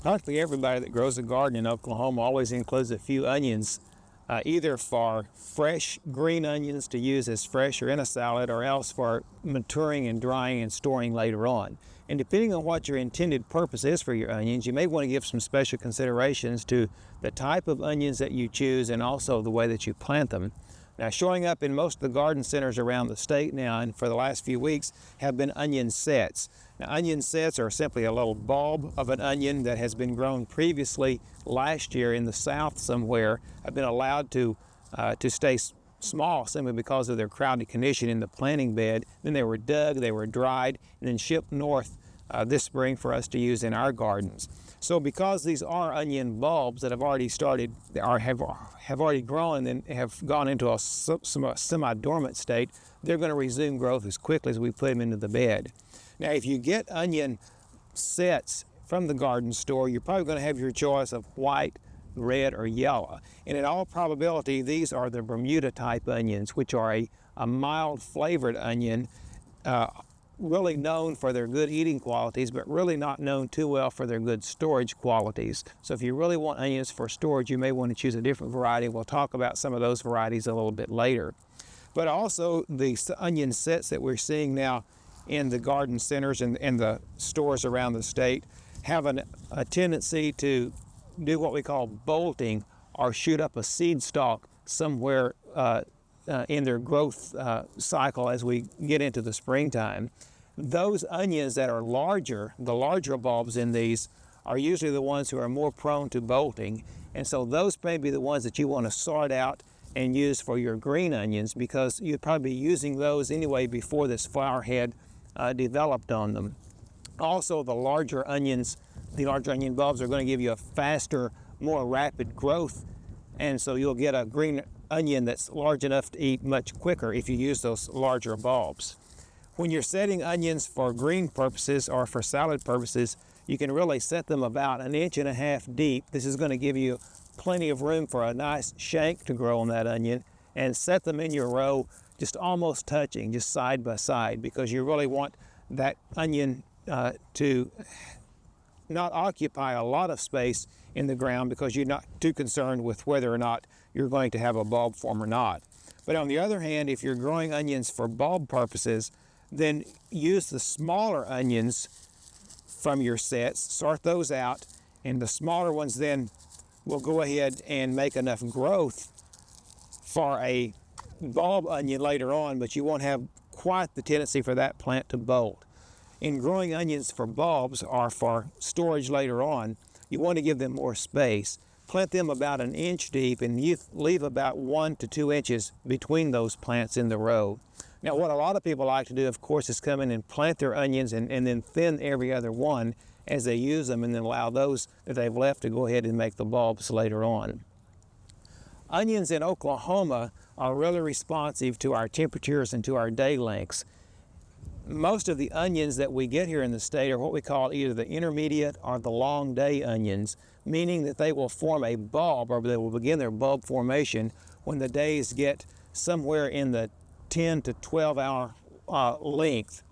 Practically everybody that grows a garden in Oklahoma always includes a few onions, either for fresh green onions to use as fresh or in a salad, or else for maturing and drying and storing later on. And depending on what your intended purpose is for your onions, you may want to give some special considerations to the type of onions that you choose and also the way that you plant them. Now, showing up in most of the garden centers around the state now and for the last few weeks have been onion sets. Now, onion sets are simply a little bulb of an onion that has been grown previously last year in the south somewhere, have been allowed to stay small simply because of their crowded condition in the planting bed. Then they were dug, they were dried, and then shipped north this spring for us to use in our gardens. So because these are onion bulbs that have already started, or have already grown and have gone into a semi-dormant state, they're going to resume growth as quickly as we put them into the bed. Now, if you get onion sets from the garden store, you're probably going to have your choice of white, red, or yellow. And in all probability, these are the Bermuda type onions, which are a mild flavored onion, really known for their good eating qualities, but really not known too well for their good storage qualities. So if you really want onions for storage, you may want to choose a different variety. We'll talk about some of those varieties a little bit later. But also the onion sets that we're seeing now in the garden centers and the stores around the state have a tendency to do what we call bolting, or shoot up a seed stalk somewhere in their growth cycle as we get into the springtime. Those onions that are larger, the larger bulbs in these, are usually the ones who are more prone to bolting. And so those may be the ones that you want to sort out and use for your green onions, because you'd probably be using those anyway before this flower head developed on them. Also, the larger onion bulbs are going to give you a faster, more rapid growth, and so you'll get a green onion that's large enough to eat much quicker if you use those larger bulbs. When you're setting onions for green purposes or for salad purposes, you can really set them about 1.5 inches deep. This is going to give you plenty of room for a nice shank to grow on that onion, and set them in your row just almost touching, just side by side, because you really want that onion to not occupy a lot of space in the ground, because you're not too concerned with whether or not you're going to have a bulb form or not. But on the other hand, if you're growing onions for bulb purposes, then use the smaller onions from your sets, sort those out, and the smaller ones then will go ahead and make enough growth for a bulb onion later on, but you won't have quite the tendency for that plant to bolt. In growing onions for bulbs or for storage later on, you want to give them more space. Plant them about 1 inch deep, and you leave about 1 to 2 inches between those plants in the row. Now, what a lot of people like to do, of course, is come in and plant their onions and then thin every other one as they use them, and then allow those that they've left to go ahead and make the bulbs later on. Onions in Oklahoma are really responsive to our temperatures and to our day lengths. Most of the onions that we get here in the state are what we call either the intermediate or the long day onions, meaning that they will form a bulb, or they will begin their bulb formation when the days get somewhere in the 10 to 12 hour length.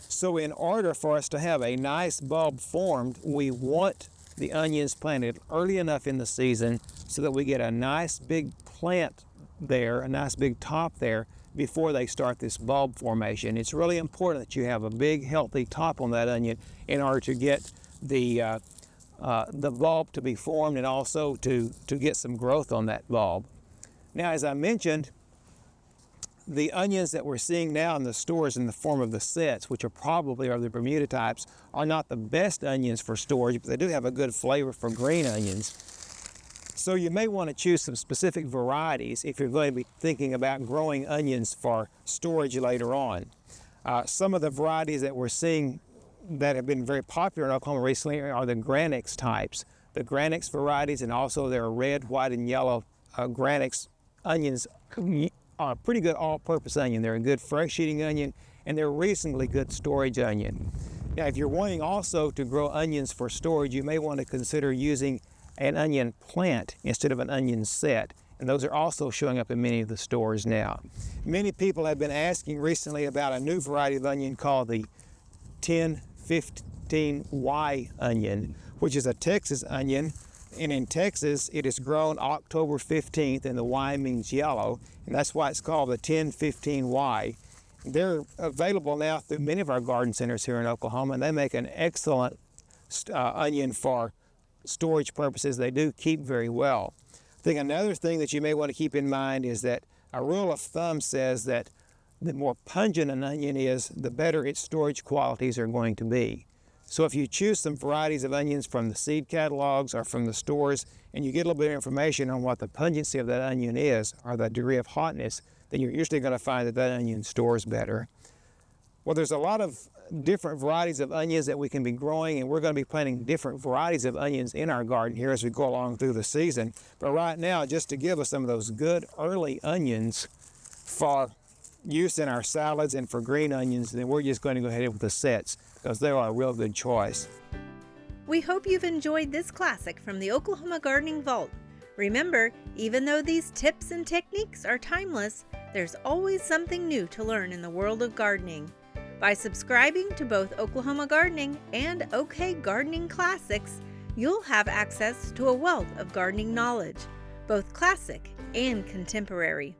So in order for us to have a nice bulb formed, we want the onions planted early enough in the season so that we get a nice big plant there, a nice big top there, before they start this bulb formation. It's really important that you have a big healthy top on that onion in order to get the bulb to be formed, and also to get some growth on that bulb. Now, as I mentioned, the onions that we're seeing now in the stores in the form of the sets, which are probably the Bermuda types, are not the best onions for storage, but they do have a good flavor for green onions. So you may want to choose some specific varieties if you're going to be thinking about growing onions for storage later on. Some of the varieties that we're seeing that have been very popular in Oklahoma recently are the Granix types. The Granix varieties, and also their red, white, and yellow Granix onions are a pretty good all-purpose onion. They're a good fresh-eating onion, and they're a reasonably good storage onion. Now, if you're wanting also to grow onions for storage, you may want to consider using an onion plant instead of an onion set, and those are also showing up in many of the stores now. Many people have been asking recently about a new variety of onion called the 1015Y onion, which is a Texas onion. And in Texas, it is grown October 15th, and the Y means yellow, and that's why it's called the 1015Y. They're available now through many of our garden centers here in Oklahoma, and they make an excellent onion for storage purposes. They do keep very well. I think another thing that you may want to keep in mind is that a rule of thumb says that the more pungent an onion is, the better its storage qualities are going to be. So if you choose some varieties of onions from the seed catalogs or from the stores, and you get a little bit of information on what the pungency of that onion is, or the degree of hotness, then you're usually going to find that that onion stores better. Well, there's a lot of different varieties of onions that we can be growing, and we're going to be planting different varieties of onions in our garden here as we go along through the season. But right now, just to give us some of those good early onions for use in our salads and for green onions, then we're just going to go ahead with the sets, because they are a real good choice. We hope you've enjoyed this classic from the Oklahoma Gardening Vault. Remember, even though these tips and techniques are timeless, there's always something new to learn in the world of gardening. By subscribing to both Oklahoma Gardening and OK Gardening Classics, you'll have access to a wealth of gardening knowledge, both classic and contemporary.